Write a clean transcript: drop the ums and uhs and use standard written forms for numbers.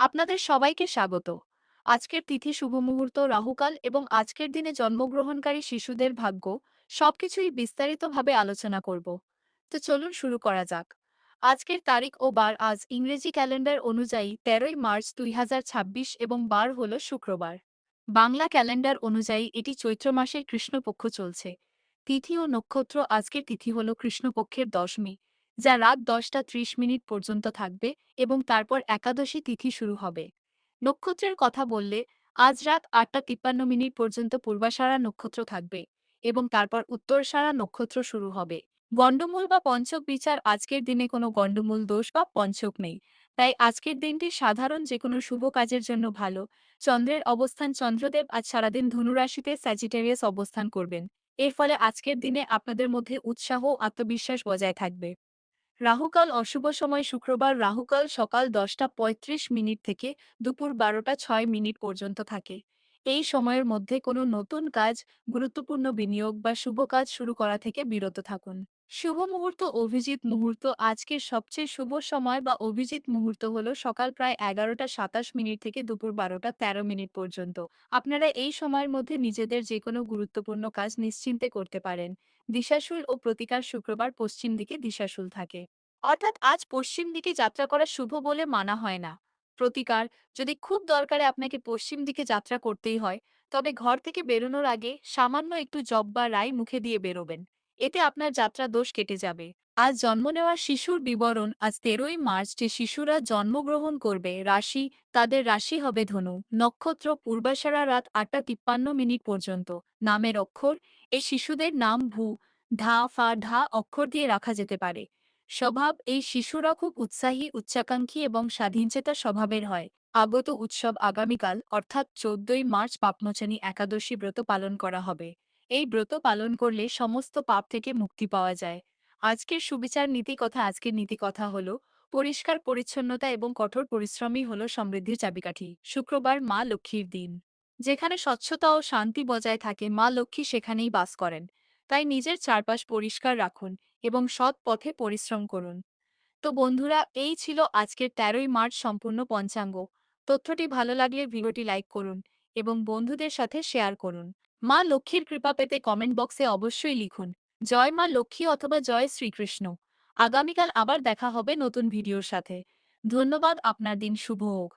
আপনাদের সবাইকে স্বাগত। আজকের তিথি শুভ মুহূর্ত রাহুকাল এবং আজকের দিনে জন্মগ্রহণকারী শিশুদের ভাগ্য সবকিছুই বিস্তারিতভাবে আলোচনা করব। তো চলুন শুরু করা যাক। আজকের তারিখ ও বার আজ ইংরেজি ক্যালেন্ডার অনুযায়ী ১৩ই মার্চ ২০২৬ এবং বার হল শুক্রবার। বাংলা ক্যালেন্ডার অনুযায়ী এটি চৈত্র মাসের কৃষ্ণপক্ষ চলছে। তিথি ও নক্ষত্র আজকের তিথি হল কৃষ্ণপক্ষের দশমী, যা রাত ১০টা ৩০ মিনিট পর্যন্ত থাকবে এবং তারপর একাদশী তিথি শুরু হবে। নক্ষত্রের কথা বললে আজ রাত ৮টা ৫৩ মিনিট পর্যন্ত পূর্বাষাঢ়া নক্ষত্র থাকবে এবং তারপর উত্তরসারা নক্ষত্র শুরু হবে। গণ্ডমূল বা পঞ্চক বিচার আজকের দিনে কোনো গণ্ডমূল দোষ বা পঞ্চক নেই, তাই আজকের দিনটি সাধারণ যে কোনো শুভ কাজের জন্য ভালো। চন্দ্রের অবস্থান চন্দ্রদেব আজ সারাদিন ধনুরাশিতে স্যাজিটেরিয়াস অবস্থান করবেন। এর ফলে আজকের দিনে আপনাদের মধ্যে উৎসাহ ও আত্মবিশ্বাস বজায় থাকবে। রাহুকাল অশুভ সময় শুক্রবার রাহুকাল সকাল ১০টা ৩৫ মিনিট থেকে দুপুর ১২টা ৬ মিনিট পর্যন্ত থাকে। এই সময়ের মধ্যে কোনো নতুন কাজ, গুরুত্বপূর্ণ বিনিয়োগ বা শুভ কাজ শুরু করা থেকে বিরত থাকুন। শুভ মুহূর্ত অভিজিৎ মুহূর্ত আজকের সবচেয়ে শুভ সময় বা অভিজিৎ মুহূর্ত হল সকাল প্রায় ১১টা ২৭ মিনিট থেকে দুপুর ১২টা ১৩ মিনিট পর্যন্ত। আপনারা এই সময়ের মধ্যে নিজেদের যে কোনো গুরুত্বপূর্ণ কাজ নিশ্চিন্তে করতে পারেন। দিশাশুল ও প্রতিকার শুক্রবার পশ্চিম দিকে দিশাশুল থাকে, অর্থাৎ আজ পশ্চিম দিকে যাত্রা করা শুভ বলে মানা হয় না। প্রতিকার: যদি খুব দরকারে আপনাকে পশ্চিম দিকে যাত্রা করতেই হয়, তবে ঘর থেকে বেরোনোর আগে সামান্য একটু জব বা রাই মুখে দিয়ে বেরোবেন। এতে আপনার যাত্রা দোষ কেটে যাবে। আজ জন্ম নেওয়া শিশুর বিবরণ আজ ১৩ই মার্চ যে শিশুরা জন্মগ্রহণ করবে রাশি, তাদের রাশি হবে ধনু, নক্ষত্র পূর্বাষাঢ়া রাত ৮টা ৫৩ মিনিট পর্যন্ত। নামের অক্ষর: এই শিশুদের নাম ভূ, ধা, ফা, ঢা অক্ষর দিয়ে রাখা যেতে পারে। স্বভাব: এই শিশুরা খুব উৎসাহী, উচ্চাকাঙ্ক্ষী এবং স্বাধীনচেতা স্বভাবের হয়। আগত উৎসব: আগামীকাল অর্থাৎ ১৪ই মার্চ পাপমোচনী একাদশী ব্রত পালন করা হবে। এই ব্রত পালন করলে সমস্ত পাপ থেকে মুক্তি পাওয়া যায়। আজকের সুবিচার নীতিকথা: আজকের নীতিকথা হলো পরিষ্কার পরিচ্ছন্নতা এবং কঠোর পরিশ্রমই হলো সমৃদ্ধির চাবিকাঠি। শুক্রবার মা লক্ষ্মীর দিন। যেখানে স্বচ্ছতা ও শান্তি বজায় থাকে মা লক্ষ্মী সেখানেই বাস করেন। তাই নিজের চারপাশ পরিষ্কার রাখুন এবং সৎ পথে পরিশ্রম করুন। তো বন্ধুরা, এই ছিল আজকের ১৩ই মার্চ সম্পূর্ণ পঞ্চাঙ্গ। তথ্যটি ভালো লাগলে ভিডিওটি লাইক করুন এবং বন্ধুদের সাথে শেয়ার করুন। মা লক্ষ্মীর কৃপা পেতে কমেন্ট বক্সে অবশ্যই লিখুন জয় মা লক্ষ্মী অথবা জয় শ্রীকৃষ্ণ। আগামীকাল আবার দেখা হবে নতুন ভিডিওর সাথে। ধন্যবাদ। আপনার দিন শুভ হোক।